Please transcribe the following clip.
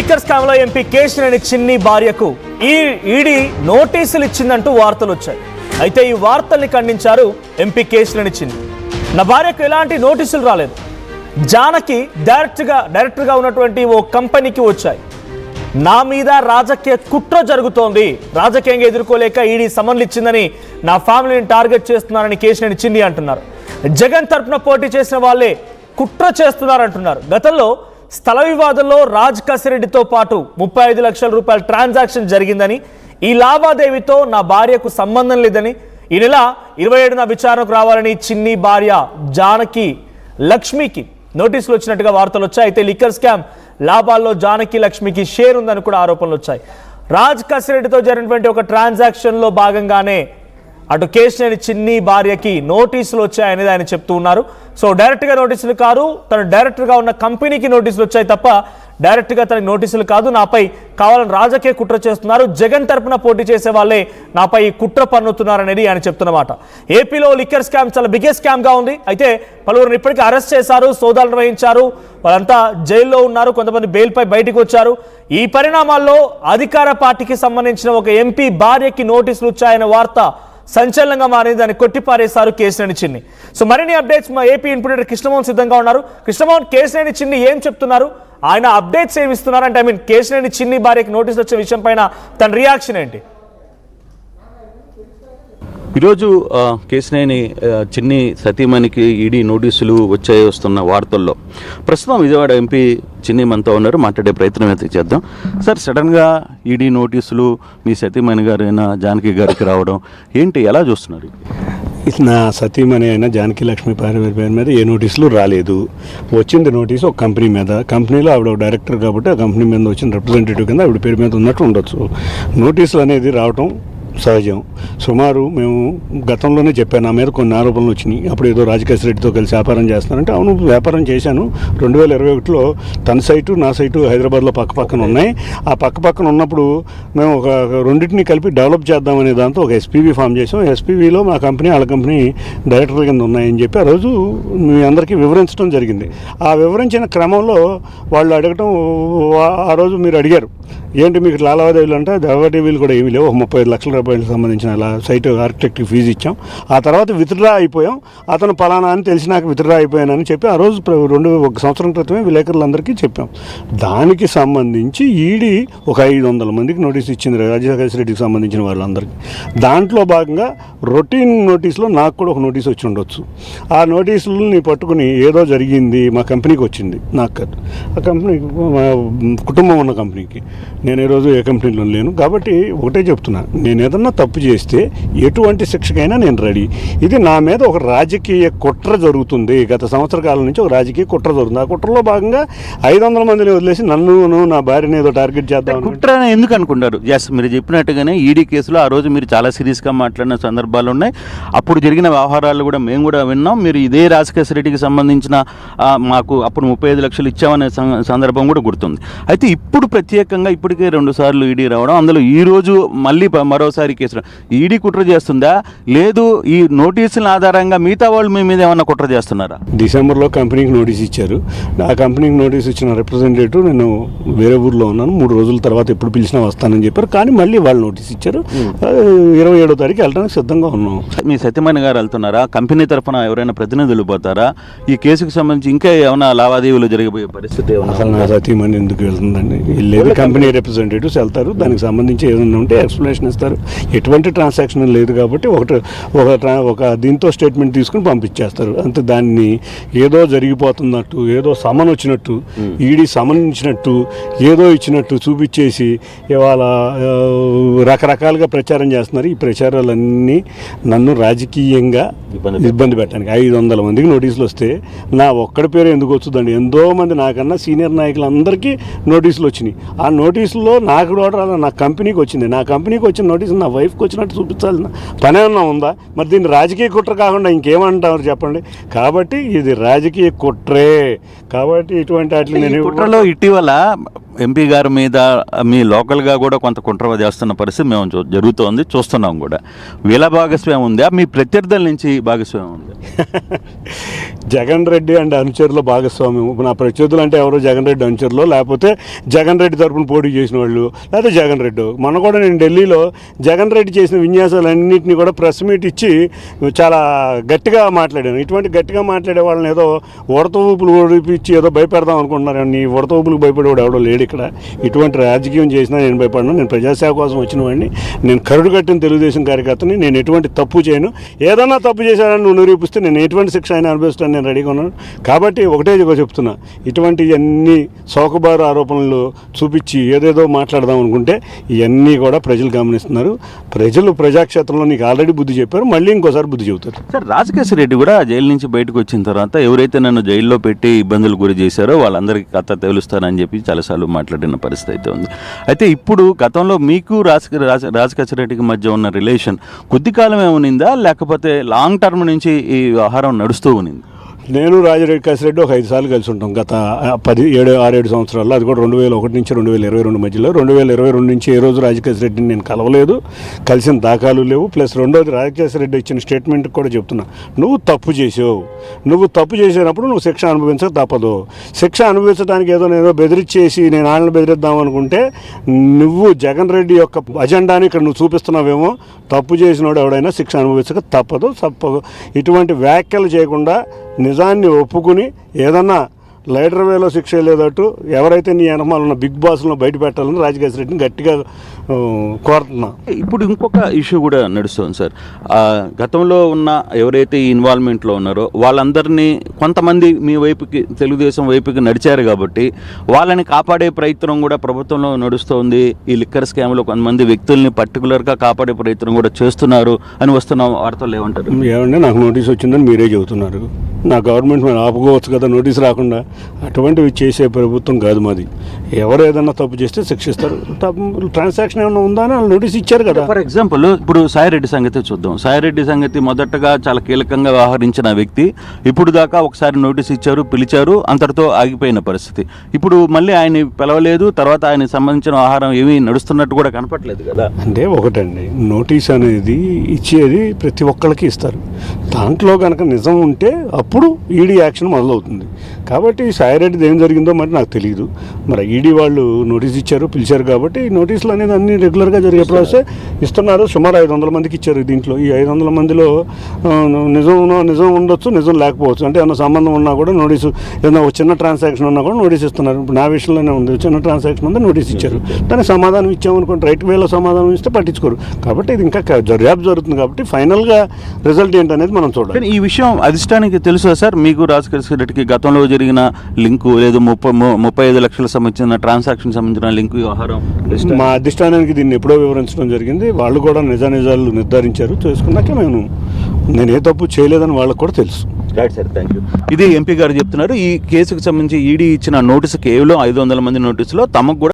Liquor scam లో MP Kesineni చిన్ని భార్యకు ఈడీ నోటీసులు ఇచ్చిందంటూ వార్తలు వచ్చాయి. అయితే ఈ వార్తల్ని ఖండించారు ఎంపీ కేశినేని చిన్ని. నా భార్యకు ఎలాంటి నోటీసులు రాలేదు, జానకి డైరెక్టర్గా ఉన్నటువంటి ఓ కంపెనీకి వచ్చాయి. నా మీద రాజకీయ కుట్ర జరుగుతోంది, రాజకీయంగా ఎదుర్కోలేక ఈడీ సమన్లు ఇచ్చిందని నా ఫ్యామిలీని టార్గెట్ చేస్తున్నారని కేశినేని చిన్ని అంటున్నారు. జగన్ తరపున పోటీ చేసిన వాళ్ళే కుట్ర చేస్తున్నారంటున్నారు. గతంలో స్థల వివాదంలో రాజ్ కసిరెడ్డితో పాటు 35 లక్షల రూపాయల ట్రాన్సాక్షన్ జరిగిందని, ఈ లావాదేవీతో నా భార్యకు సంబంధం లేదని, ఈ నెల 27న విచారణకు రావాలని చిన్ని భార్య జానకి లక్ష్మికి నోటీసులు వచ్చినట్టుగా వార్తలు వచ్చాయి. అయితే లిక్కర్ స్కామ్ లాభాల్లో జానకి లక్ష్మికి షేర్ ఉందని కూడా ఆరోపణలు వచ్చాయి. రాజ్ కసిరెడ్డితో జరిగినటువంటి ఒక ట్రాన్సాక్షన్లో భాగంగానే అటు కేశినేని చిన్ని భార్యకి నోటీసులు వచ్చాయనేది ఆయన చెప్తూ ఉన్నారు. సో డైరెక్ట్గా నోటీసులు కాదు, తను డైరెక్టర్గా ఉన్న కంపెనీకి నోటీసులు వచ్చాయి తప్ప డైరెక్ట్గా తనకి నోటీసులు కాదు. నాపై కావాలని రాజకీయ కుట్ర చేస్తున్నారు, జగన్ తరపున పోటీ చేసే వాళ్ళే నాపై కుట్ర పన్నుతున్నారనేది ఆయన చెప్తున్నమాట. ఏపీలో లిక్కర్ స్కామ్ చాలా బిగ్గెస్ట్ స్కామ్గా ఉంది. అయితే పలువురిని ఇప్పటికీ అరెస్ట్ చేశారు, సోదాలు నిర్వహించారు, వాళ్ళంతా జైల్లో ఉన్నారు, కొంతమంది బెయిల్పై బయటకు వచ్చారు. ఈ పరిణామాల్లో అధికార పార్టీకి సంబంధించిన ఒక ఎంపీ భార్యకి నోటీసులు వచ్చాయనే వార్త సంచలనంగా మారింది. దాన్ని కొట్టిపారేశారు కేశినేని చిన్ని. సో మరిన్ని అప్డేట్స్ మా ఏపీ ఇన్పుట్ కృష్ణమోహన్ సిద్ధంగా ఉన్నారు. కృష్ణమోహన్, కేశినేని చిన్ని ఏం చెప్తున్నారు, ఆయన అప్డేట్స్ ఏమి ఇస్తున్నారు అంటే కేశినేని చిన్ని భార్యకి నోటీస్ వచ్చే విషయం పైన తన రియాక్షన్ ఏంటి? ఈరోజు కేశినేని చిన్ని సతీమణికి ఈడీ నోటీసులు వస్తున్న వార్తల్లో ప్రస్తుతం విజయవాడ ఎంపీ చిన్ని మనతో ఉన్నారు, మాట్లాడే ప్రయత్నం అయితే చేద్దాం. సార్, సడన్గా ఈడీ నోటీసులు మీ సతీమణి గారైన జానకి గారికి రావడం ఏంటి, ఎలా చూస్తున్నారు? నా సతీమణి అయిన జానకి లక్ష్మి పేరు మీద ఏ నోటీసులు రాలేదు. వచ్చింది నోటీసు ఒక కంపెనీ మీద. కంపెనీలో ఆవిడ డైరెక్టర్ కాబట్టి ఆ కంపెనీ మీద వచ్చిన రిప్రజెంటేటివ్ కింద ఆవిడ పేరు మీద ఉన్నట్టు ఉండొచ్చు. నోటీసులు అనేది రావటం సహజం. సుమారు మేము గతంలోనే చెప్పాను, నా మీద కొన్ని ఆరోపణలు వచ్చినాయి. అప్పుడు ఏదో రాజకేశ్వరెడ్డితో కలిసి వ్యాపారం చేస్తున్నారంటే, అవును వ్యాపారం చేశాను. 2021లో తన సైటు నా సైటు హైదరాబాద్లో పక్కపక్కన ఉన్నాయి. ఆ పక్కపక్కన ఉన్నప్పుడు మేము ఒక రెండింటిని కలిపి డెవలప్ చేద్దామనే దాంతో ఒక ఎస్పీవీ ఫామ్ చేసాం. ఎస్పీవీలో మా కంపెనీ వాళ్ళ కంపెనీ డైరెక్టర్ కింద ఉన్నాయని చెప్పి ఆ రోజు మీ అందరికీ వివరించడం జరిగింది. ఆ వివరించిన క్రమంలో వాళ్ళు అడగటం, ఆ రోజు మీరు అడిగారు ఏంటి మీకు లావాదేవీలు అంటే, లావాదేవీలు కూడా ఏమీ లేవు, 35 లక్షల రూపాయలకు సంబంధించిన సైట్ ఆర్కిటెక్ట్ ఫీజు ఇచ్చాం. ఆ తర్వాత విత్డ్రా అయిపోయాం. అతను పలానా అని తెలిసినాక విత్డ్రా అయిపోయానని చెప్పి ఆ రోజు 1 సంవత్సరం క్రితమే విలేకరులందరికీ చెప్పాం. దానికి సంబంధించి ఈడీ ఒక 500 మందికి నోటీస్ ఇచ్చింది, రాజకేశ్వరెడ్డికి సంబంధించిన వాళ్ళందరికీ. దాంట్లో భాగంగా రొటీన్ నోటీసులో నాకు కూడా ఒక నోటీస్ వచ్చి ఉండొచ్చు. ఆ నోటీసులని పట్టుకుని ఏదో జరిగింది మా కంపెనీకి వచ్చింది, నాకు కాదు, ఆ కంపెనీ కుటుంబం ఉన్న కంపెనీకి. నేను ఈరోజు ఏ కంపెనీలో లేను కాబట్టి ఒకటే చెప్తున్నా, నేను ఏదన్నా తప్పు చేస్తే ఎటువంటి శిక్షకైనా నేను రెడీ. ఇది నా మీద ఒక రాజకీయ కుట్ర జరుగుతుంది. గత సంవత్సర కాలం నుంచి ఒక రాజకీయ కుట్ర జరుగుతుంది. ఆ కుట్రలో భాగంగా 500 మందిని వదిలేసి నన్ను నా భార్యని ఏదో టార్గెట్ చేద్దాం. కుట్ర ఎందుకు అనుకుంటారు? ఎస్, మీరు చెప్పినట్టుగానే ఈడీ కేసులో ఆ రోజు మీరు చాలా సీరియస్గా మాట్లాడిన సందర్భాలు ఉన్నాయి. అప్పుడు జరిగిన వ్యవహారాలు కూడా మేము కూడా విన్నాం. మీరు ఇదే రాజకేశ్వరెడ్డికి సంబంధించిన మాకు అప్పుడు 35 లక్షలు ఇచ్చామనే సందర్భం కూడా గుర్తుంది. అయితే ఇప్పుడు ప్రత్యేకంగా ఇప్పటికే 2 సార్లు ఈడీ రావడం, అందులో ఈరోజు మళ్ళీ మరోసారి కేసు. ఈడీ కుట్ర చేస్తుందా, లేదు ఈ నోటీసుల ఆధారంగా మిగతా వాళ్ళు మీ మీద ఏమన్నా కుట్ర చేస్తున్నారా? డిసెంబర్లో కంపెనీకి నోటీస్ ఇచ్చారు. ఆ కంపెనీకి నోటీస్ ఇచ్చిన రిప్రజెంటేటివ్ నేను వేరే ఊర్లో ఉన్నాను, 3 రోజుల తర్వాత ఎప్పుడు పిలిచినా వస్తానని చెప్పారు. కానీ మళ్ళీ వాళ్ళు నోటీస్ ఇచ్చారు. 27వ తారీఖు వెళ్ళడానికి సిద్ధంగా ఉన్నాం. మీ సత్యమణి గారు వెళ్తున్నారా? కంపెనీ తరఫున ఎవరైనా ప్రతినిధులు పోతారా? ఈ కేసుకు సంబంధించి ఇంకా ఏమైనా లావాదేవీలు జరిగిపోయే పరిస్థితి? అసలు నా సతీమణి ఎందుకు వెళ్తుందండి? వెళ్ళేది కంపెనీ రిప్రజెంటేటివ్స్ వెళ్తారు, దానికి సంబంధించి ఏదైనా ఉంటే ఎక్స్ప్లెనేషన్ ఇస్తారు. ఎటువంటి ట్రాన్సాక్షన్ లేదు కాబట్టి ఒక దీంతో స్టేట్మెంట్ తీసుకుని పంపించేస్తారు అంతే. దాన్ని ఏదో జరిగిపోతున్నట్టు, ఏదో సమన్ వచ్చినట్టు, ఈడీ సమన్ ఇచ్చినట్టు, ఏదో ఇచ్చినట్టు చూపించేసి ఇవాళ రకరకాలుగా ప్రచారం చేస్తున్నారు. ఈ ప్రచారాలన్నీ నన్ను రాజకీయంగా ఇబ్బంది పెట్టడానికి. 500 మందికి నోటీసులు వస్తే నా ఒక్కడి పేరు ఎందుకు వస్తుందండి? ఎంతో మంది నాకన్నా సీనియర్ నాయకులందరికీ నోటీసులు వచ్చినాయి. ఆ నోటీసుల్లో నాకు కూడా నా కంపెనీకి వచ్చింది. నా కంపెనీకి వచ్చిన నోటీసు నా వైఫ్కి వచ్చినట్టు చూపించాల్సిన పని ఏమన్నా ఉందా? మరి దీన్ని రాజకీయ కుట్ర కాకుండా ఇంకేమంటారు చెప్పండి? కాబట్టి ఇది రాజకీయ కుట్రే. కాబట్టి ఇటువంటి వాటిని నేను కుట్రలో ఇటీవల ఎంపీ గారి మీద మీ లోకల్గా కూడా కొంత కుట్ర చేస్తున్న పరిస్థితి మేము జరుగుతోంది, చూస్తున్నాం కూడా. వీళ్ళ భాగస్వామ్యం ఉందా, మీ ప్రత్యర్థుల నుంచి భాగస్వామ్యం ఉందా? జగన్ రెడ్డి అండ్ అనుచరుల భాగస్వామ్యం. నా ప్రత్యర్థులు అంటే ఎవరో జగన్ రెడ్డి అనుచరులు, లేకపోతే జగన్ రెడ్డి తరపున పోటీ చేసిన వాళ్ళు, లేకపోతే జగన్ రెడ్డి. మొన్న కూడా నేను ఢిల్లీలో జగన్ రెడ్డి చేసిన విన్యాసాలన్నింటినీ కూడా ప్రెస్ మీట్ ఇచ్చి చాలా గట్టిగా మాట్లాడాను. ఇటువంటి గట్టిగా మాట్లాడే వాళ్ళని ఏదో ఉడత ఊపులు ఊడిపించి ఏదో భయపెడదాం అనుకుంటున్నారు. నీ ఉడత ఊపులకు భయపడేవాడు ఎవడో లేడు ఇక్కడ. ఇటువంటి రాజకీయం చేసినా నేను భయపడను. నేను ప్రజాసేవ కోసం వచ్చిన వాడిని, నేను కరుడు కట్టిన తెలుగుదేశం కార్యకర్తని. నేను ఎటువంటి తప్పు చేయను. ఏదన్నా తప్పు చేశానని నువ్వు నిరూపిస్తే నేను ఎటువంటి శిక్ష అయినా అనుభవిస్తాను, నేను రెడీగా ఉన్నాను. కాబట్టి ఒకటే చెప్తున్నా, ఇటువంటి అన్ని సౌకబారు ఆరోపణలు చూపించి ఏదేదో మాట్లాడదాం అనుకుంటే ఇవన్నీ కూడా ప్రజలు గమనిస్తున్నారు. ప్రజలు ప్రజాక్షేత్రంలో నీకు ఆల్రెడీ బుద్ధి చెప్పారు, మళ్ళీ ఇంకోసారి బుద్ధి చెబుతారు. సార్, రాజకేశ్వర రెడ్డి కూడా జైలు నుంచి బయటకు వచ్చిన తర్వాత ఎవరైతే నన్ను జైల్లో పెట్టి ఇబ్బందులు గురి చేశారో వాళ్ళందరికీ కథ తెలుస్తానని చెప్పి చాలాసార్లు మాట్లాడిన పరిస్థితి అయితే ఉంది. అయితే ఇప్పుడు గతంలో మీకు రాజకేశ్వర రెడ్డికి మధ్య ఉన్న రిలేషన్ కొద్ది కాలం ఏమునిందా, లేకపోతే లాంగ్ టర్మ్ నుంచి ఈ వ్యవహారం నడుస్తూ ఉన్నింది? నేను రాజకేశ్వర ఒక 5 సార్లు కలిసి ఉంటాం గత 6-7 సంవత్సరాల్లో. అది కూడా 2001 నుంచి 2022 మధ్యలో. 2022 నుంచి ఏ రోజు రాజకేశ్వర రెడ్డిని నేను కలవలేదు, కలిసిన దాఖలు లేవు. ప్లస్ రెండోది, రాజకేశ్వర రెడ్డి ఇచ్చిన స్టేట్మెంట్ కూడా చెప్తున్నా, నువ్వు తప్పు చేసావు, నువ్వు తప్పు చేసినప్పుడు నువ్వు శిక్ష అనుభవించక తప్పదు. శిక్ష అనుభవించడానికి ఏదో బెదిరించేసి నేను వాళ్ళని బెదిరిద్దాం అనుకుంటే నువ్వు జగన్ రెడ్డి యొక్క అజెండాని ఇక్కడ నువ్వు చూపిస్తున్నావేమో. తప్పు చేసినోడు ఎవడైనా శిక్ష అనుభవించక తప్పదు. ఇటువంటి వ్యాఖ్యలు చేయకుండా నిజాన్ని ఒప్పుకుని ఏదన్నా లైటర్ వేలో శిక్ష లేదట్టు ఎవరైతే నీ వెనకాల ఉన్న బిగ్ బాస్లను బయట పెట్టాలని రాజకేశ్వర రెడ్డిని గట్టిగా కోరుతున్నా. ఇప్పుడు ఇంకొక ఇష్యూ కూడా నడుస్తుంది సార్. గతంలో ఉన్న ఎవరైతే ఈ ఇన్వాల్వ్మెంట్లో ఉన్నారో వాళ్ళందరినీ కొంతమంది మీ వైపుకి, తెలుగుదేశం వైపుకి నడిచారు కాబట్టి వాళ్ళని కాపాడే ప్రయత్నం కూడా ప్రభుత్వంలో నడుస్తుంది. ఈ లిక్కర్ స్కామ్లో కొంతమంది వ్యక్తుల్ని పర్టికులర్గా కాపాడే ప్రయత్నం కూడా చేస్తున్నారు అని వస్తున్న వార్తలు ఏమంటారు? ఏమంటే నాకు నోటీస్ వచ్చిందని మీరే చెబుతున్నారు. నా గవర్నమెంట్ మీద ఆపుకోవచ్చు కదా నోటీస్ రాకుండా. అటువంటివి చేసే ప్రభుత్వం కాదు మాది. ఎవరు ఏదన్నా తప్పు చేస్తే శిక్షిస్తారు. ట్రాన్సాక్షన్ ఏమైనా ఉందా అని వాళ్ళు నోటీస్ ఇచ్చారు కదా. ఫర్ ఎగ్జాంపుల్ ఇప్పుడు సాయిరెడ్డి సంగతి చూద్దాం. సాయిరెడ్డి సంగతి మొదటగా చాలా కీలకంగా వ్యవహరించిన వ్యక్తి. ఇప్పుడు దాకా ఒకసారి నోటీస్ ఇచ్చారు, పిలిచారు, అంతటితో ఆగిపోయిన పరిస్థితి. ఇప్పుడు మళ్ళీ ఆయన పిలవలేదు, తర్వాత ఆయనకు సంబంధించిన ఆహారం ఏమీ నడుస్తున్నట్టు కూడా కనపట్లేదు కదా. అంటే ఒకటండి, నోటీస్ అనేది ఇచ్చేది ప్రతి ఒక్కరికి ఇస్తారు. దాంట్లో కనుక నిజం ఉంటే అప్పుడు ఈడీ యాక్షన్ మొదలవుతుంది. కాబట్టి సాయిరెడ్డిది ఏం జరిగిందో మరి నాకు తెలియదు. మరి ఈడీ వాళ్ళు నోటీస్ ఇచ్చారు, పిలిచారు కాబట్టి నోటీసులు అనేది అన్ని రెగ్యులర్గా జరిగే ప్రాసెస్ ఇస్తున్నారు. సుమారు 500 మందికి ఇచ్చారు. దీంట్లో ఈ 500 మందిలో నిజం ఉండొచ్చు, నిజం లేకపోవచ్చు. అంటే ఏమన్నా సంబంధం ఉన్నా కూడా నోటీసు, ఏదైనా ఒక చిన్న ట్రాన్సాక్షన్ ఉన్నా కూడా నోటీస్ ఇస్తున్నారు. ఇప్పుడు నా విషయంలోనే ఉంది, చిన్న ట్రాన్సాక్షన్ ఉంది, నోటీస్ ఇచ్చారు. దానికి సమాధానం ఇచ్చామనుకోండి, రైట్ వేలో సమాధానం ఇస్తే పట్టించుకోరు. కాబట్టి ఇది ఇంకా దర్యాప్తు జరుగుతుంది. కాబట్టి ఫైనల్గా రిజల్ట్ ఏంటనేది మనం చూడాలి. ఈ విషయం అధిష్టానికి తెలుసా సార్? మీకు రాజకేశ్వర రెడ్డికి గతంలో జరిగిన లింకు లేదు 35 లక్షల సంబంధించిన ట్రాన్సాక్షన్ సంబంధించిన లింకు వ్యవహారం మా అధిష్టానానికి దీన్ని ఎప్పుడో వివరించడం జరిగింది. వాళ్ళు కూడా నిజాలు నిర్ధారించారు. చేసుకున్నాక నేను ఏ తప్పు చేయలేదని వాళ్ళకు కూడా తెలుసు. Right sir, thank you. ఇది ఎంపీ గారు చెప్తున్నారు. ఈ కేసుకు సంబంధించి ఈడీ ఇచ్చిన నోటీసు కేవలం 500 మంది నోటీసులో తమకు కూడా